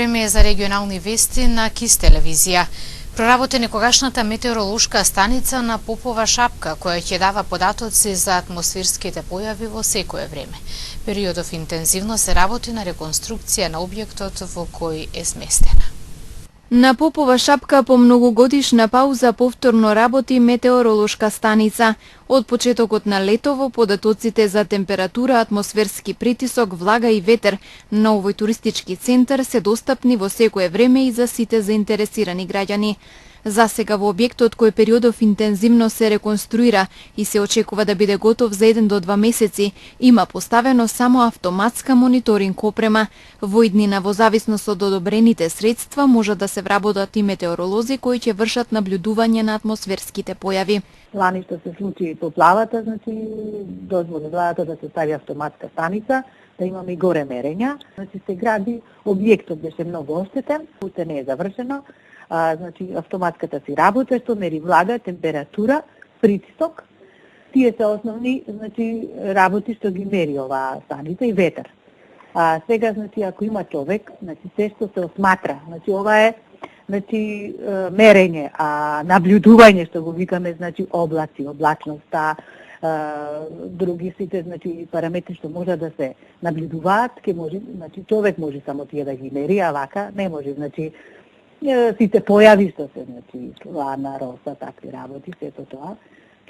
време е за регионални вести на КИС телевизија. Проработи некогашната метеоролошка станица на Попова шапка, која ќе дава податоци за атмосферските појави во секое време. Периодов интензивно се работи на реконструкција на објектот во кој е сместена. На Попова шапка по многогодишна пауза повторно работи метеоролошка станица. Од почетокот на летово податоците за температура, атмосферски притисок, влага и ветер на овој туристички центар се достапни во секое време и за сите заинтересирани граѓани. За сега во објектот кој периодов интензивно се реконструира и се очекува да биде готов за 1 до 2 месеци, има поставено само автоматска мониторинг опрема. Во иднина, во зависност од одобрените средства, може да се вработат и метеоролози кои ќе вршат наблюдување на атмосферските појави. Лани што се случи поплавата, дозволи владата да се стави автоматска станица, да имаме и горе мерења. Се гради, објектот беше многу оштетен, уште не е завршено. Автоматската си работа, што мери влага, температура, притисок. Тие се основни работи што ги мери оваа станица и ветер. Сега, ако има човек, се што се осматра, ова е мерење, наблюдување, што го викаме, облаци, облачноста, други сите параметри што може да се наблюдуваат, човек може само тие да ги мери, а вака не може, сите појави што се, лана, роса, такви работи, сето тоа,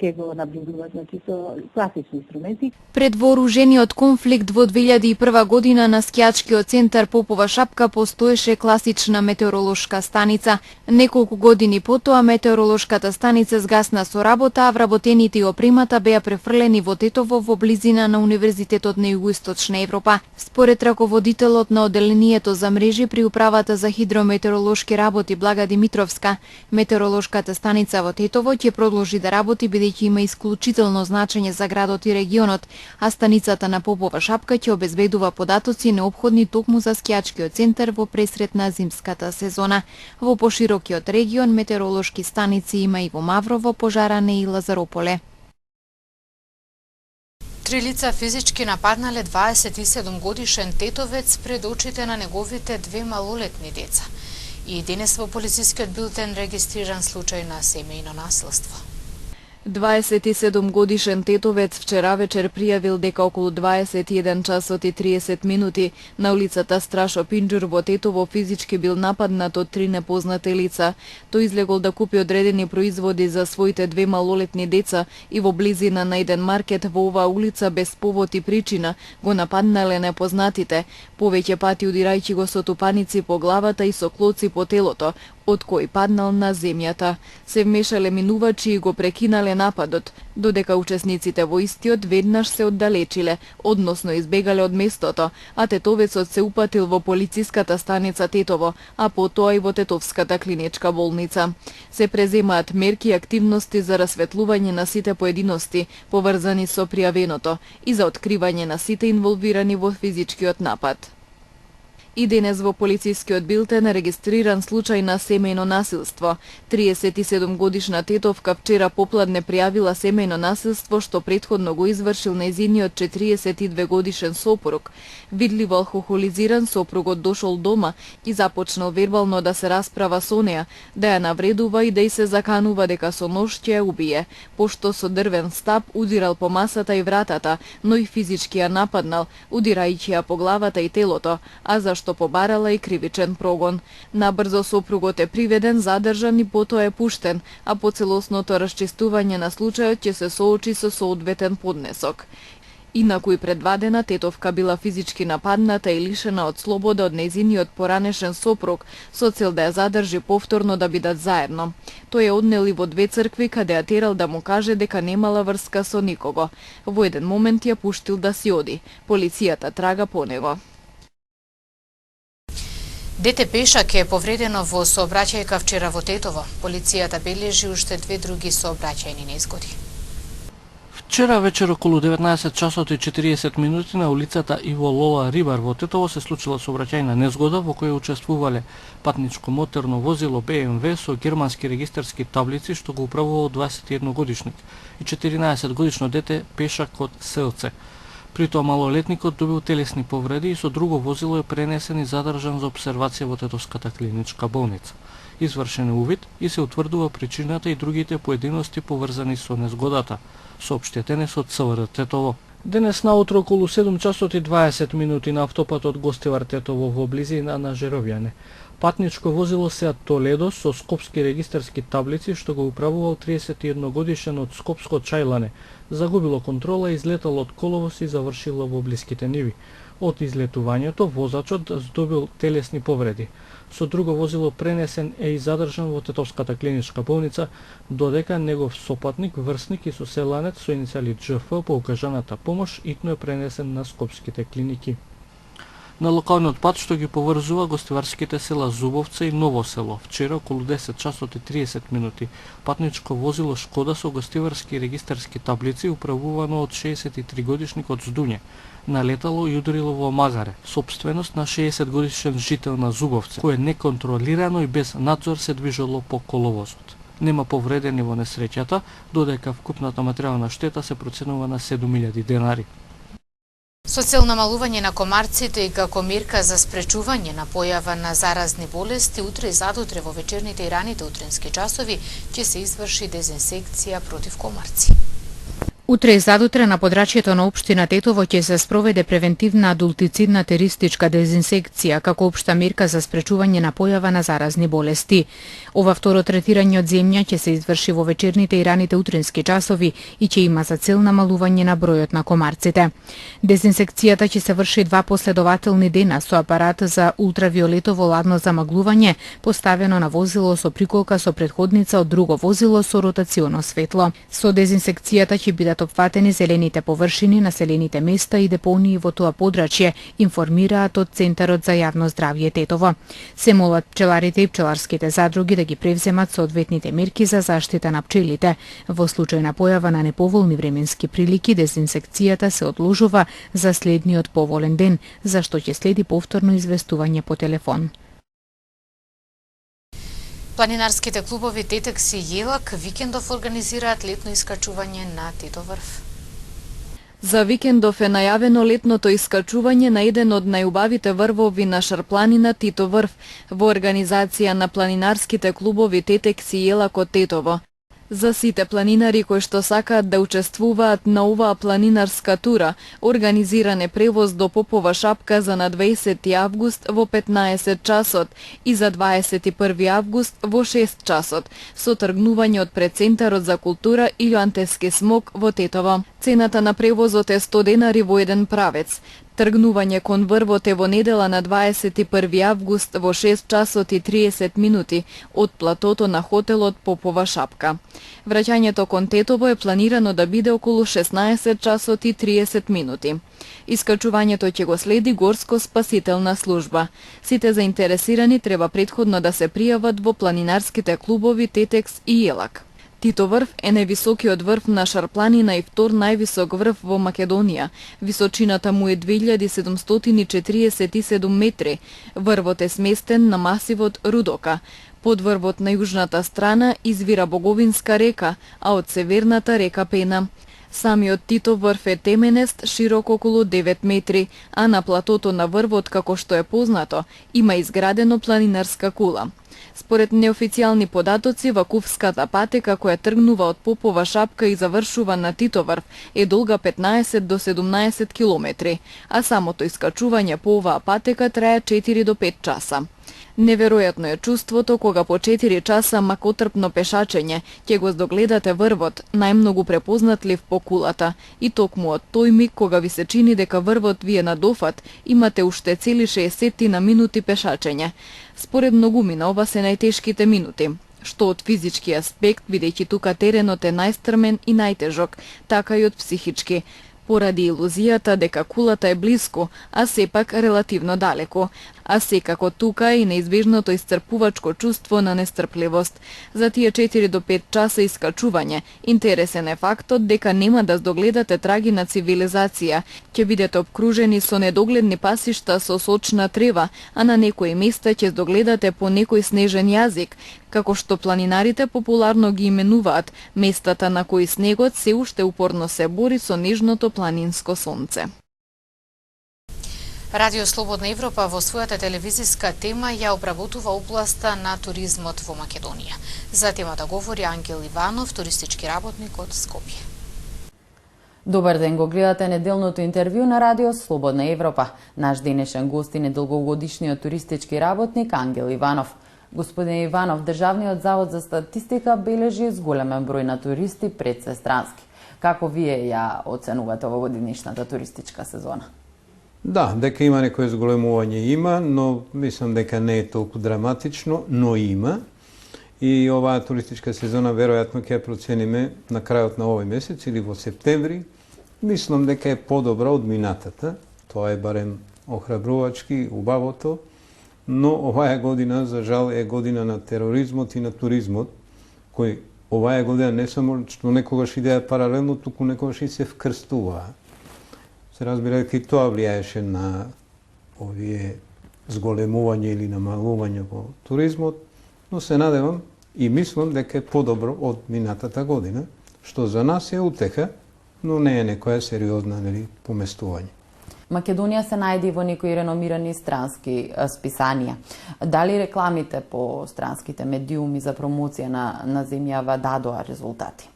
ке го наблюдуваат, со класични инструменти. Пред вооружениот конфликт во 2001 година на скијачкиот центар Попова шапка постоеше класична метеоролошка станица. Неколку години потоа метеоролошката станица згасна со работа, а вработените и опремата беа префрлени во Тетово во близина на Универзитетот на Југоисточна Европа. Според раководителот на одделението за мрежи при управата за хидрометеоролошки работи Блага Димитровска, метеоролошката станица во Тетово ќе продолжи да работи бидејќи има исклучително значење за градот и регионот, а станицата на Попова шапка ќе обезбедува податоци неопходни токму за скијачкиот центар во пресрет на зимската сезона. Во поширокиот регион метеоролошки станици има и во Маврово, Пожаране и Лазарополе. 3 лица физички нападнале 27 годишен тетовец пред очите на неговите 2 малолетни деца. И денес во полицискиот билтен регистриран случај на семејно насилство. 27 годишен тетовец вчера вечер пријавил дека околу 21 часот и 30 минути на улицата Страшо Пинџур во Тетово физички бил нападнат од 3 непознати лица. Тој излегол да купи одредени производи за своите 2 малолетни деца и во близина на еден маркет во оваа улица без повод и причина го нападнале непознатите, повеќе пати удирајќи го со тупаници по главата и со клоци по телото, од кој паднал на земјата. Се вмешале минувачи и го прекинале нападот, додека учесниците во истиот веднаш се оддалечиле, односно избегале од местото, а тетовецот се упатил во полициската станица Тетово, а потоа и во Тетовската клиничка болница. Се преземаат мерки и активности за расветлување на сите поединости поврзани со пријавеното и за откривање на сите инволвирани во физичкиот напад. И денес во полицискиот билтен регистриран случај на семејно насилство. 37 годишна тетовка вчера попладне пријавила семејно насилство што претходно го извршил нејзиниот 42 годишен сопруг. Видливо алкохолизиран сопругот дошол дома и започнал вербално да се расправа со неа, да ја навредува и да и се заканува дека со нож ќе ја убие, пошто со дрвен стап удирал по масата и вратата, но и физички ја нападнал, удирајќи ја по главата и телото, а зашто побарала и кривичен прогон. Набрзо сопругот е приведен, задржан и потоа е пуштен, а по целосното расчистување на случајот ќе се соочи со соодветен поднесок. Инаку и пред 2 дена тетовка била физички нападната и лишена од слобода од нејзиниот поранешен сопруг со цел да ја задржи повторно да бидат заедно. Тој ја однел и во 2 цркви каде ја терал да му каже дека немала врска со никого. Во еден момент ја пуштил да си оди. Полицијата трага по него. Дете пешак е повредено во сообраќајка вчера во Тетово. Полицијата бележи уште 2 други сообраќајни незгоди. Вчера вечер околу 19 часот и 40 минути на улицата Иво Лола Рибар во Тетово се случила сообраќајна незгода во која учествувале патничко моторно возило BMW со германски регистарски таблици што го управувал 21 годишник и 14 годишно дете пешак од селце. При тоа малолетникот добил телесни повреди и со друго возило е пренесен и задржан за обсервација во Тетовската клиничка болница. Извршен е увид и се утврдува причината и другите поединости поврзани со незгодата, соопшти ТНС од ЦВР Тетово. Денес наутро околу 7 часот и 20 минути на автопатот Гостивар Тетово во близина на Жеровјане. Патничко возило Сеат Толедо со скопски регистарски таблици што го управувал 31 годишен од Скопско Чајлане, загубило контрола и излетало од коловоз и завршило во блиските ниви. Од излетувањето возачот здобил телесни повреди. Со друго возило пренесен е и задржан во Тетовската клиничка болница, додека негов сопатник, врсник и соселанец со иницијали ДЖФ по укажаната помош итно е пренесен на скопските клиники. На локалниот пат што ги поврзува гостиварските села Зубовца и Ново село, вчера околу 10 часот и 30 минути, патничко возило Шкода со гостиварски регистарски таблици управувано од 63 годишникот Здуње, налетало и ударило во Магаре, собственост на 60 годишен жител на Зубовце, кој неконтролирано и без надзор се движело по коловозот. Нема повредени во несреќата, додека вкупната материјална штета се проценува на 7000 денари. Со цел намалување на комарците и како мерка за спречување на појава на заразни болести, утре и задутре во вечерните и раните утрински часови ќе се изврши дезинсекција против комарци. Утре и задутре на подрачјето на општина Тетово ќе се спроведе превентивна адултицидна теристичка дезинсекција како општа мерка за спречување на појава на заразни болести. Ова второ третирање од земја ќе се изврши во вечерните и раните утрински часови и ќе има за цел намалување на бројот на комарците. Дезинсекцијата ќе се врши 2 последователни дена со апарат за ултравиолетово ладно замаглување поставено на возило со приколка со претходница од друго возило со ротационо светло. Со дезинсекцијата ќе бидат опфатени зелените површини, населените места и депонии во тоа подрачје, информираат од Центарот за јавно здравје Тетово. Се молат пчеларите и пчеларските задруги да ги превземат соодветните мерки за заштита на пчелите. Во случај на појава на неповолни временски прилики, дезинсекцијата се одложува за следниот поволен ден, за што ќе следи повторно известување по телефон. Планинарските клубови Тетекс и Јелак викендов организираат летно искачување на Титоврв. За викендов е најавено летното искачување на еден од најубавите врвови на Шарпланина Титоврв во организација на планинарските клубови Тетекс и Јелак од Тетово. За сите планинари кои што сакаат да учествуваат на оваа планинарска тура, организиран е превоз до Попова шапка за на 20 август во 15 часот и за 21 август во 6 часот, со тргнување од пред Центарот за култура Илјоантески смок во Тетово. Цената на превозот е 100 денари во еден правец. Тргнување кон врвот е во недела на 21 август во 6 часот и 30 минути од платото на хотелот Попова шапка. Враќањето кон Тетово е планирано да биде околу 16 часот и 30 минути. Искачувањето ќе го следи горско-спасителна служба. Сите заинтересирани треба претходно да се пријават во планинарските клубови Тетекс и Јелак. Титоврв е највисокиот врв на Шарпланина и втор највисок врв во Македонија. Височината му е 2747 метри. Врвот е сместен на масивот Рудока. Под врвот на јужната страна извира Боговинска река, а од северната река Пена. Самиот Титоврв е теменест, широк околу 9 метри, а на платото на врвот, како што е познато, има изградено планинарска кула. Според неофицијални податоци, вакувската патека која тргнува од Попова шапка и завршува на Титоврв е долга 15 до 17 километри, а самото искачување по оваа патека трае 4 до 5 часа. Неверојатно е чувството кога по 4 часа макотрпно пешачење ќе го здогледате врвот, најмногу препознатлив по кулата, и токму од тој миг кога ви се чини дека врвот ви е на дофат, имате уште цели 60 на минути пешачење. Според многумина ова се најтешките минути, што од физички аспект, бидејќи тука теренот е најстрмен и најтежок, така и од психички, поради илузијата дека кулата е блиску, а сепак релативно далеко, а секако тука и неизбежното исцрпувачко чувство на нестрпливост. За тие 4 до 5 часа искачување, интересен е фактот дека нема да здогледате траги на цивилизација, ќе бидете обкружени со недогледни пасишта со сочна трева, а на некои места ќе здогледате по некој снежен јазик, како што планинарите популарно ги именуваат, местата на кои снегот се уште упорно се бори со нежното планинско сонце. Радио Слободна Европа во својата телевизиска тема ја обработува областа на туризмот во Македонија. За темата говори Ангел Иванов, туристички работник од Скопје. Добар ден, го гледате неделното интервју на Радио Слободна Европа. Наш денешен гостин е долгогодишниот туристички работник Ангел Иванов. Господин Иванов, Државниот завод за статистика бележи зголемен број на туристи пред се странски. Како вие ја оценувате овогодишната туристичка сезона? Да, дека има некој зголемување има, но мислам дека не е толку драматично, но има. И оваа туристичка сезона веројатно ќе ја процениме на крајот на овој месец или во септември. Мислам дека е подобра од минатата. Тоа е барем охрабрувачки, убавото, но оваа година, за жал, е година на тероризмот и на туризмот, кој оваа година не само што некогаш идеја паралелно, туку некогаш и се вкрстуваа. Се разбира дека и тоа влијаеше на овие зголемување или намалување во туризмот, но се надевам и мислам дека е подобро од минатата година, што за нас е утеха, но не е некоја сериозна поместување. Македонија се најде во некои реномирани странски списанија. Дали рекламите по странските медиуми за промоција на земјава дадоа резултати?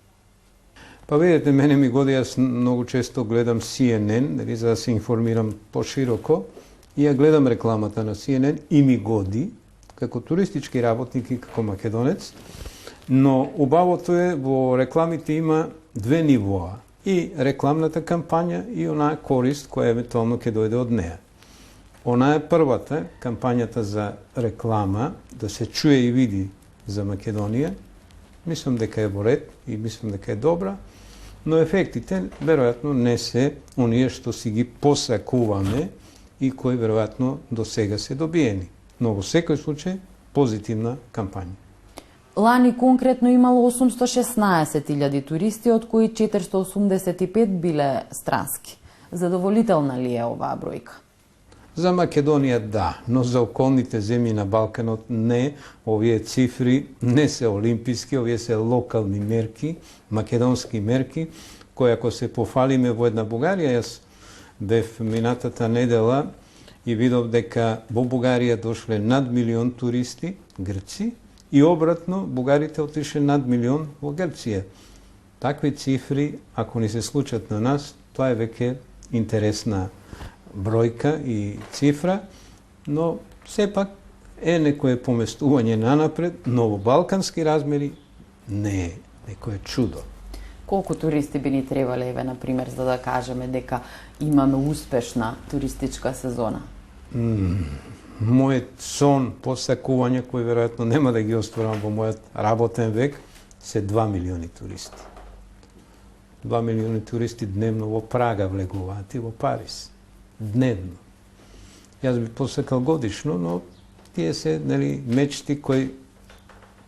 Па видите, мене ми годи, јас многу често гледам CNN, за да се информирам пошироко, и ја гледам рекламата на CNN и ми годи, како туристички работник и како македонец, но убавото е, во рекламите има две нивоа. И рекламната кампања и онаа корист која евентуално ќе дојде од неа. Она е првата, кампањата за реклама, да се чуе и види за Македонија. Мислам дека е во ред и мислам дека е добра, но ефектите веројатно не се оние што си ги посакуваме и кои веројатно до сега се добиени. Но во секој случај позитивна кампања. Лани конкретно имало 816.000 туристи, од кои 485 биле странски. Задоволителна ли е оваа бројка? За Македонија да, но за околните земји на Балканот не. Овие цифри не се олимписки, овие се локални мерки, македонски мерки, кои ако се пофалиме во една Бугарија, јас бев минатата недела и видов дека во Бугарија дошле над 1 милион туристи, грци, и обратно, бугарите отише над 1 милион во Грција. Такви цифри, ако ни се случат на нас, тоа е веќе интересна бројка и цифра, но сепак е некое поместување нанапред, но во балкански размери не е некое чудо. Колку туристи би ни требале, еве, например, за да кажеме дека имаме успешна туристичка сезона? Мојот сон, посакување, кој веројатно нема да ги остварам во мојот работен век, се 2 милиони туристи. 2 милиони туристи дневно во Прага влегуваат и во Париз. Дневно. Јас би посакал годишно, но тие се мечти кои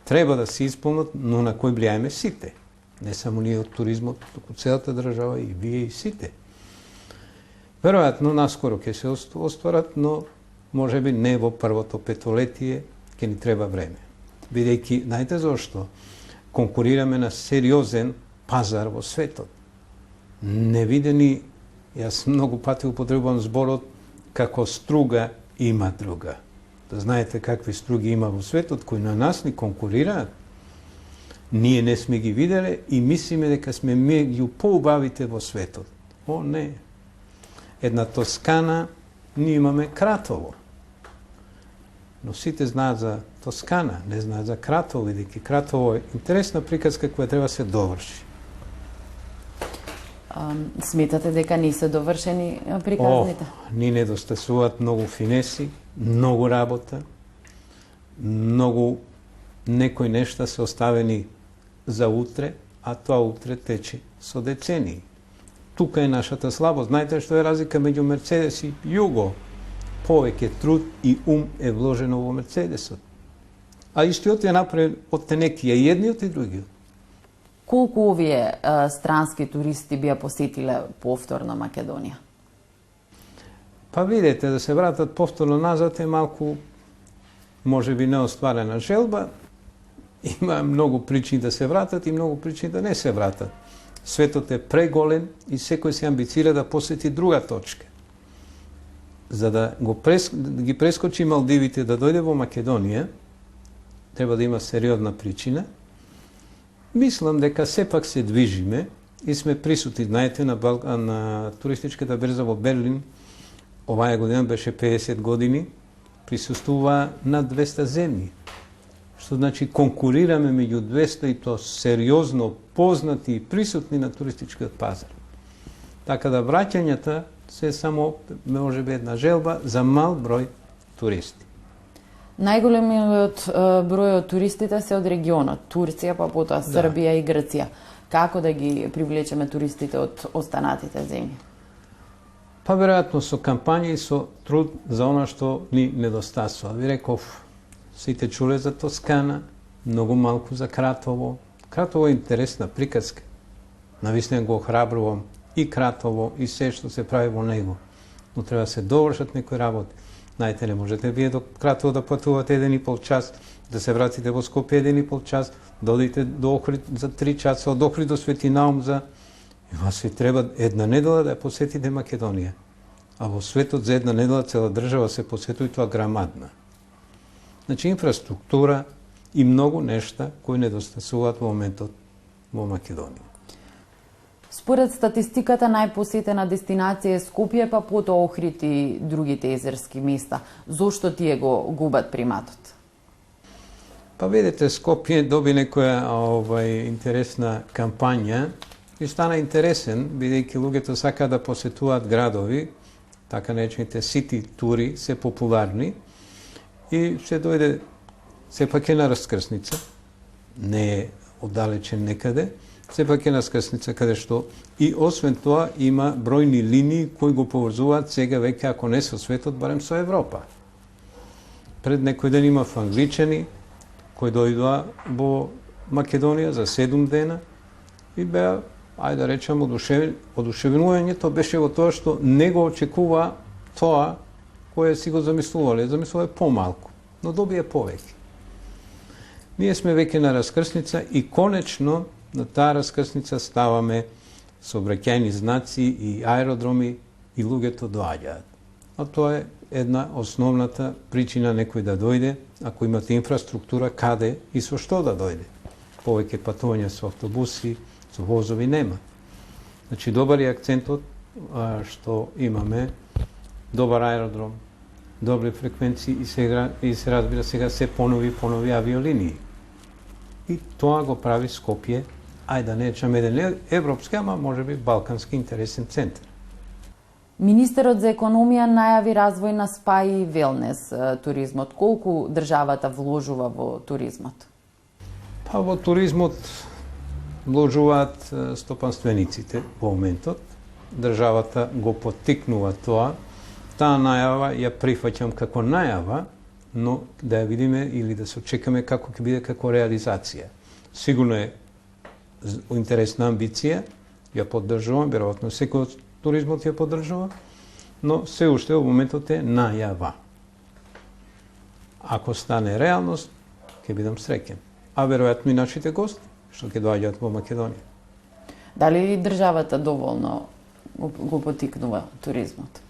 треба да се исполнат, но на кои влијаеме сите. Не само ние од туризмот, туку целата држава и вие и сите. Веројатно, наскоро ќе се остварат, но може би не во првото петолетие, ќе ни треба време. Бидејќи, знаете зошто? Конкурираме на сериозен пазар во светот. Невидени, јас многу пати употребувам зборот, како струга има друга. Да знаете какви струги има во светот, кои на нас ни конкурираат. Ние не сме ги виделе и мислиме дека сме меѓу поубавите во светот. О, не. Една Тоскана, ние имаме Кратово. Но сите знаат за Тоскана, не знаат за Кратово, бидејќи Кратово е интересна приказка која треба се доврши. Сметате дека не се довршени приказните? Ни недостасуваат многу финеси, многу работа, многу некои нешта се оставени за утре, а тоа утре тече со децении. Тука е нашата слабост. Знаете што е разлика меѓу Мерцедес и Југо? Повеќе труд и ум е вложено во Мерцедесот. А истиот е направен од тенекија и едниот и другиот. Колку овие странски туристи би ја посетиле повторно Македонија? Па видете, да се вратат повторно назад е малку, може би, неостварена желба. Има многу причини да се вратат и многу причини да не се вратат. Светот е преголем и секој се амбицира да посети друга точка. за да ги прескочи Малдивите да дојде во Македонија, треба да има сериозна причина. Мислам дека сепак се движиме и сме присутни, знаете, на туристичката берза во Берлин. Оваа година беше 50 години, присуствува над 200 земји. Што значи конкурираме меѓу 200 и то сериозно познати и присутни на туристичкиот пазар. Така да враќањата се само можеби една желба за мал број туристи. Најголемиот број од туристите се од регионот, Турција, па потоа Србија и Грција. Како да ги привлечеме туристите од останатите земји? Па веројатно со кампања и со труд за она што ни недостасува. Ви реков, сите чуле за Тоскана, многу малку за Кратово. Кратово е интересна приказка. Навистина го охрабрувам и Кратово и се што се прави во него. Но треба да се довршат некои работи. Знаете, не можете вие до Кратово да патувате 1,5 час, да се вратите во Скопје 1,5 час, да одите до Охрид за 3 часа, од Охрид до Свети Наум за... Вас ви треба една недела да ја посетите Македонија. А во светот за една недела цела држава се посетува и тоа грамадна. Значи инфраструктура и многу нешта кои недостасуваат во моментот во Македонија. Според статистиката, најпосетена дестинација е Скопје, па потоа Охрид и другите езерски места. Зошто тие го губат приматот? Па видите, Скопје доби некоја интересна кампања и стана интересен, бидејќи луѓето сакаат да посетуваат градови, така наречените сити тури се популарни и се дојде сепак е на раскрсница, не е оддалечен некаде, сепак е на раскрсница каде што и освен тоа има бројни линии кои го поврзуваат сега веќе ако не со светот, барем со Европа. Пред некој ден имав англичани кои дојдоа во Македонија за 7 дена и беа, ајде да речем, одушевувањето беше во тоа што не го очекува тоа кое си го замислувале. Замислувале помалку, но добие повеќе. Ние сме веќе на раскрсница и конечно на таа раскрсница ставаме сообраќајни знаци и аеродроми и луѓето доаѓаат. А тоа е една основната причина некој да дојде, ако имате инфраструктура, каде и со што да дојде. Повеќе патувања со автобуси, со возови нема. Значи, добар е акцентот што имаме добар аеродром, добри фреквенции и се разбира сега се понови авиолинии. И тоа го прави Скопје, ајде да не речеме еден европски, ама можеби балкански интересен центар. Министерот за економија најави развој на спа и велнес туризмот. Колку државата вложува во туризмот? Па во туризмот вложуваат стопанствениците во моментот. Државата го поттикнува тоа. Таа најава ја прифаќам како најава, но да ја видиме или да се очекаме како ќе биде како реализација. Сигурно е интересна амбиција, ја поддржувам, веројатно секој од туризмот ја поддржува, но се уште во моментот е најава. Ако стане реалност, ќе бидам среќен. А веројатно и нашите гости, што ќе доаѓаат во Македонија. Дали државата доволно го поттикнува туризмот?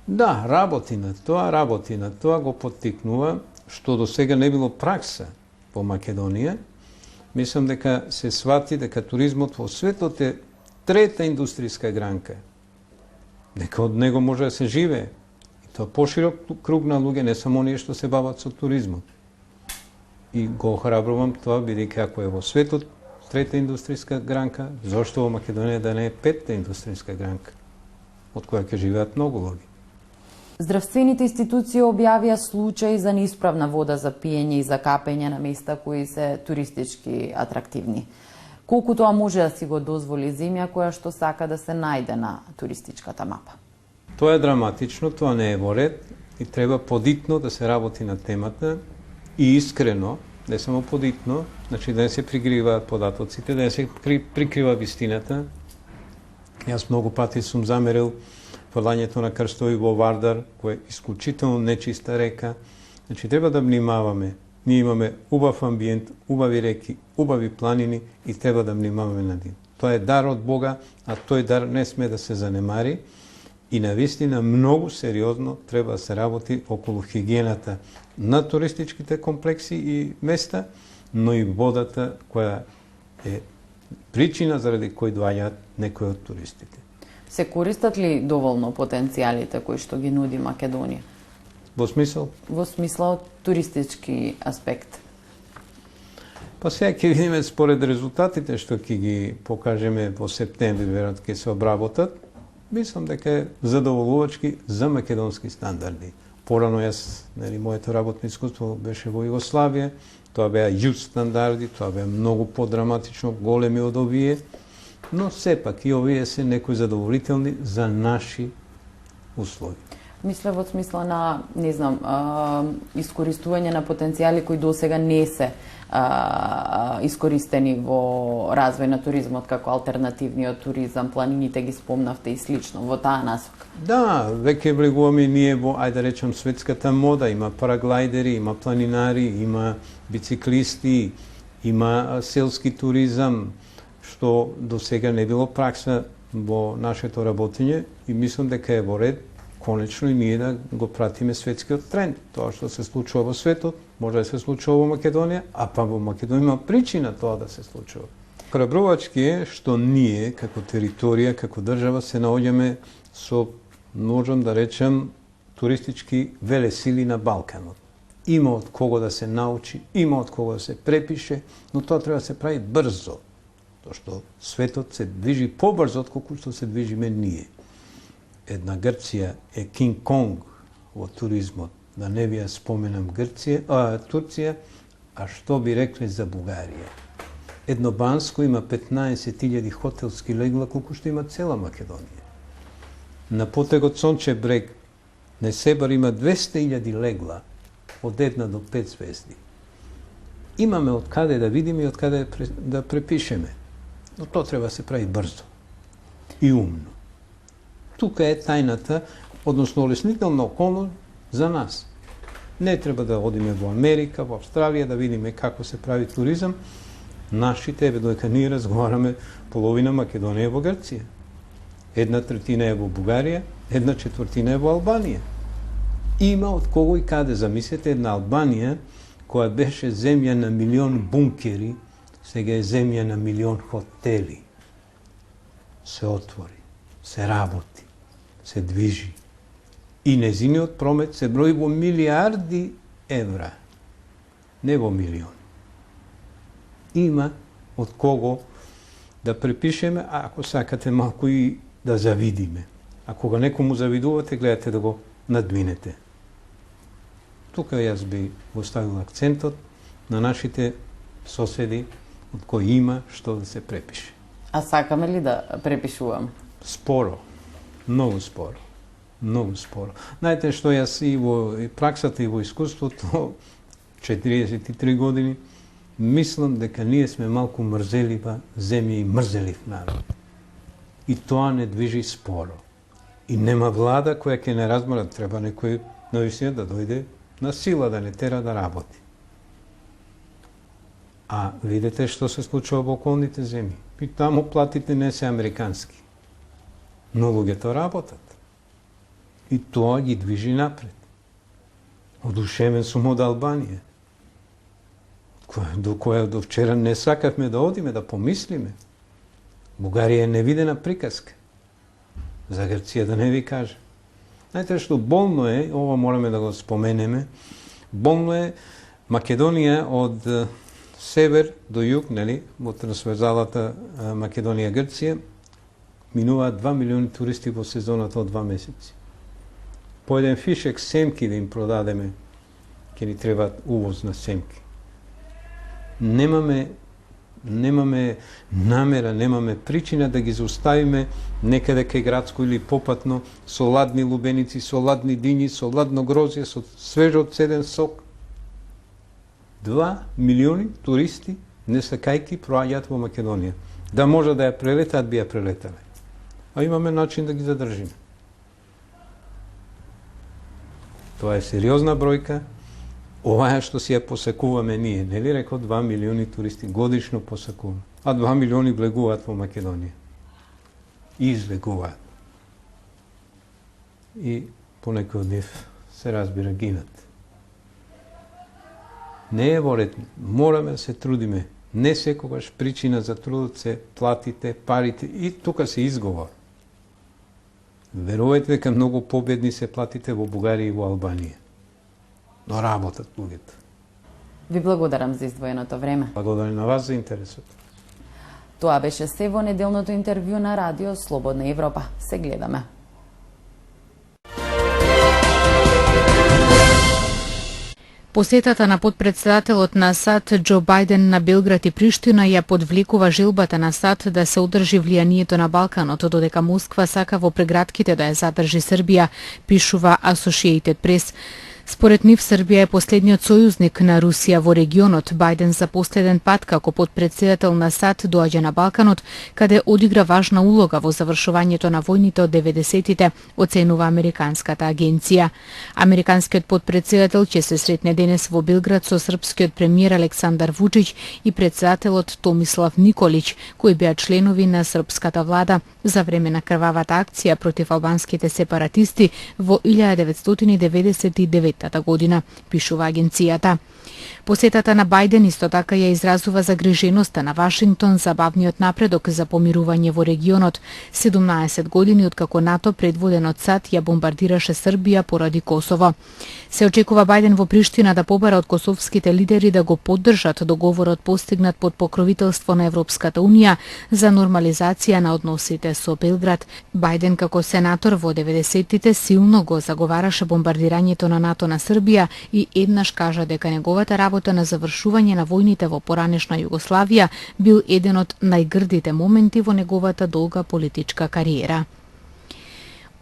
Да, работи на тоа, го поттикнува, што до сега не било пракса во Македонија. Мислам дека се свати дека туризмот во светот е трета индустријска гранка. Дека од него може да се живее. И тоа поширок круг на луѓе, не само оние што се бават со туризмот. И го охрабрувам тоа, бидејќи ако е во светот трета индустријска гранка, зошто во Македонија да не е петта индустријска гранка, од која ќе живеат многу луѓе. Здравствените институции објавија случаи за неисправна вода за пиење и за капење на места кои се туристички атрактивни. Колку тоа може да си го дозволи земја која што сака да се најде на туристичката мапа? Тоа е драматично, тоа не е во ред и треба подитно да се работи на темата и искрено, не само подитно, значи да не се прикриваат податоците, да не се прикрива вистината. Јас многу пати сум замерил фрлањето на крстови во Вардар, кој е исклучително нечиста река. Значи, треба да внимаваме. Ние имаме убав амбиент, убави реки, убави планини и треба да внимаваме на нив. Тоа е дар од Бога, а тој дар не сме да се занемари И навистина многу сериозно треба да се работи околу хигиената на туристичките комплекси и места, но и водата која е причина заради кој доаѓаат некои од туристите. Се користат ли доволно потенцијалите кои што ги нуди Македонија? Во смисол? Во смисло туристички аспект. Па сега ќе видиме според резултатите што ќе ги покажеме во септември, веројатно ќе се обработат. Мислам дека е задоволувачки за македонски стандарди. Порано јас, моето работно искуство беше во Југославија, тоа беа јуст стандарди, тоа беа многу подраматично големи од овие, но сепак и овие се некои задоволителни за наши услови. Мисля во смисла на, не знам, искористување на потенцијали кои досега не се искористени во развој на туризмот, како алтернативниот туризам, планините ги спомнавте и слично, во таа насока. Да, веќе влегуваме ние во, ајде да речем, светската мода, има параглайдери, има планинари, има бициклисти, има селски туризам, што до сега не било пракса во нашето работење и мислам дека е во ред конечно и ние да го пратиме светскиот тренд. Тоа што се случува во светот, може да се случува во Македонија, а па во Македонија има причина тоа да се случува. Храбрувачки е што ние, како територија, како држава, се наоѓаме со, можам да речем, туристички велесили на Балканот. Има од кого да се научи, има од кого да се препише, но тоа треба да се прави брзо. Тоа што светот се движи побрзо отколку што се движиме ние. Една Грција е Кинг Конг во туризмот, да не ви ја споменам Турција, а што би рекле за Бугарија? Едно Банско има 15.000 хотелски легла, колку што има цела Македонија. На потегот Сончев брег, Несебар има 200.000 легла, од 1 до 5 звезди. Имаме од каде да видиме и од каде да препишеме, но тоа треба да се прави брзо и умно. Тука е тајната, односно олеснителна околност за нас. Не треба да одиме во Америка, во Австралија, да видиме како се прави туризам. Нашите, додека ние разговараме, половина Македонија е во Грција. 1/3 е во Бугарија, 1/4 е во Албанија. Има од кого и каде. Замислете една Албанија, која беше земја на 1.000.000 бункери, сега е земја на 1.000.000 хотели. Се отвори, се работи, се движи. И незиниот промет се брои во милиарди евра, не во милиони. Има од кого да препишеме, а ако сакате малку и да завидиме. А кога некому завидувате, гледате да го надминете. Тука јас би оставил акцентот на нашите соседи, од кои има што да се препише. А сакаме ли да препишувам? Споро, многу споро. Многу споро. Знаете што јас и во праксата и во искуството, 43 години, мислам дека ние сме малку мрзелива земја и мрзелив народ. И тоа не движи споро. И нема влада која ќе не разбира, треба некој навистина да дојде на сила, да не тера да работи. А видите што се случува во околните земји. И таму платите не се американски. Но луѓето работат. И тоа ги движи напред. Одушевен сум од Албанија, до која до вчера не сакавме да одиме, да помислиме. Бугарија е невидена приказка. За Грција да не ви кажа. Знаете што болно е, ова мораме да го споменеме, болно е Македонија од север до југ, нели, во трансверзалата Македонија-Грција, минуваат 2 милиони туристи во сезоната од 2 месеци. По еден фишек семки да им продадеме, ќе ни требаат увоз на семки. Немаме намера, немаме причина да ги зауставиме некаде кај градско или попатно со ладни лубеници, со ладни дињи, со ладно грозје, со свежо одседен сок. 2 милиони туристи не сакајки проаѓаат во Македонија. Да може да ја прелетаат, би ја прелетале. А имаме начин да ги задржиме. Тоа е сериозна бројка. Ова е што си ја посекуваме ние. Нели рекол 2 милиони туристи годишно посекуваме. А 2 милиони влегуваат во Македонија. И излегуваат. и понекои од нив се разбира гинат. Не е во ред, мораме да се трудиме. Не секогаш причина за трудот се платите, парите и тука се изговор. Верувајте дека многу победни се платите во Бугарија и во Албанија. Но работат луѓето. Ви благодарам за издвоеното време. Благодарам на вас за интересот. Тоа беше се во неделното интервју на Радио Слободна Европа. Се гледаме. Посетата на подпредседателот на САД Џо Бајден на Белград и Приштина ја подвлекува желбата на САД да се одржи влијанието на Балканот, додека Москва сака во прегратките да ја задржи Србија, пишува Associated Press. Според нив, Србија е последниот сојузник на Русија во регионот. Бајден за последен пат како подпредседател на САД доаѓа на Балканот, каде одигра важна улога во завршувањето на војните од 90-тите, оценува Американската агенција. Американскиот подпредседател ќе се сретне денес во Белград со српскиот премиер Александар Вучиќ и председателот Томислав Николиќ, кои беа членови на српската влада за време на крвавата акција против албанските сепаратисти во 1999 година, пишува агенцијата. Посетата на Бајден исто така ја изразува загриженоста на Вашингтон за бавниот напредок за помирување во регионот. 17 години откако НАТО предводен од САД ја бомбардираше Србија поради Косово. Се очекува Бајден во Приштина да побара од косовските лидери да го поддржат договорот постигнат под покровителство на Европската унија за нормализација на односите со Белград. Бајден како сенатор во 90-тите силно го заговараше бомбардирањето на НАТО на Србија и еднаш кажа дека неговата работа на завршување на војните во поранешна Југославија бил еден од најгрдите моменти во неговата долга политичка кариера.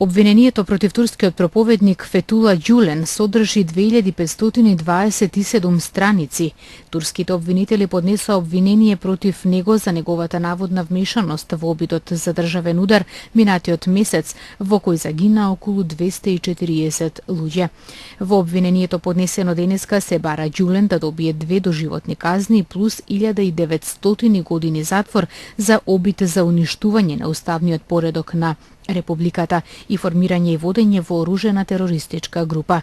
Обвинението против турскиот проповедник Фетула Ѓулен содржи 2527 страници. Турските обвинители поднесоа обвинение против него за неговата наводна вмешаност во обидот за државен удар минатиот месец, во кој загина околу 240 луѓе. Во обвинението поднесено денеска се бара Ѓулен да добие 2 доживотни казни плюс 1900 години затвор за обид за уништување на уставниот поредок на Републиката и формирање и водење вооружена терористичка група.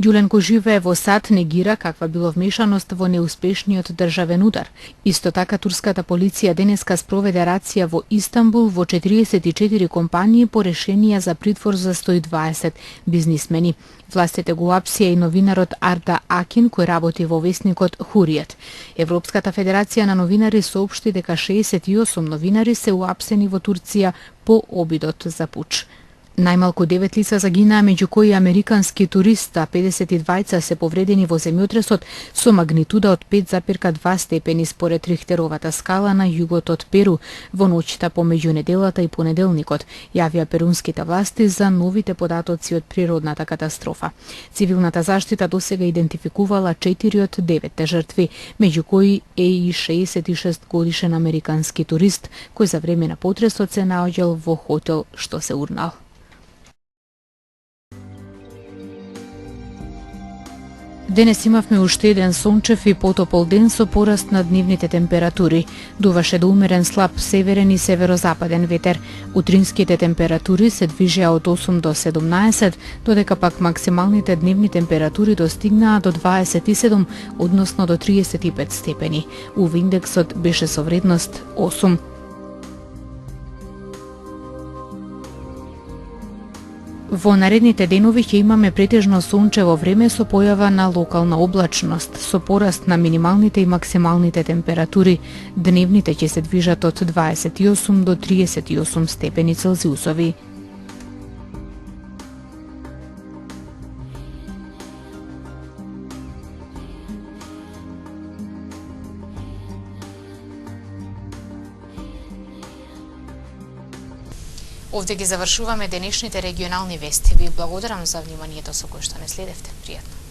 Ѓулен, кој живее во САД, негира каква било вмешаност во неуспешниот државен удар. Исто така турската полиција денеска спроведе рација во Истанбул во 44 компании по решенија за притвор за 120 бизнисмени. Властите го апсија и новинарот Арда Акин, кој работи во весникот Хуријат. Европската федерација на новинари соопшти дека 68 новинари се уапсени во Турција по обидот за пуч. Најмалку 9 лица загинаа, меѓу кои американски турист, а 52 се повредени во земјотресот со магнитуда од 5,2 степени според Рихтеровата скала на југот од Перу во ноќта помеѓу неделата и понеделникот, јавија перунските власти за новите податоци од природната катастрофа. Цивилната заштита досега идентификувала 4 од 9 жртви, меѓу кои е и 66 годишен американски турист, кој за време на потресот се наоѓал во хотел што се урнал. Денес имавме уште еден сончев и потопол ден со пораст на дневните температури. Дуваше до умерен слаб северен и северозападен ветер. Утринските температури се движеа од 8 до 17, додека пак максималните дневни температури достигнаа до 27, односно до 35 степени. УВ индексот беше со вредност 8. Во наредните денови ќе имаме претежно сончево време со појава на локална облачност, со пораст на минималните и максималните температури. Дневните ќе се движат од 28 до 38 степени Целзиусови. Овде ги завршуваме денешните регионални вести. Ви благодарам за вниманието со кое што не следевте. Пријатно.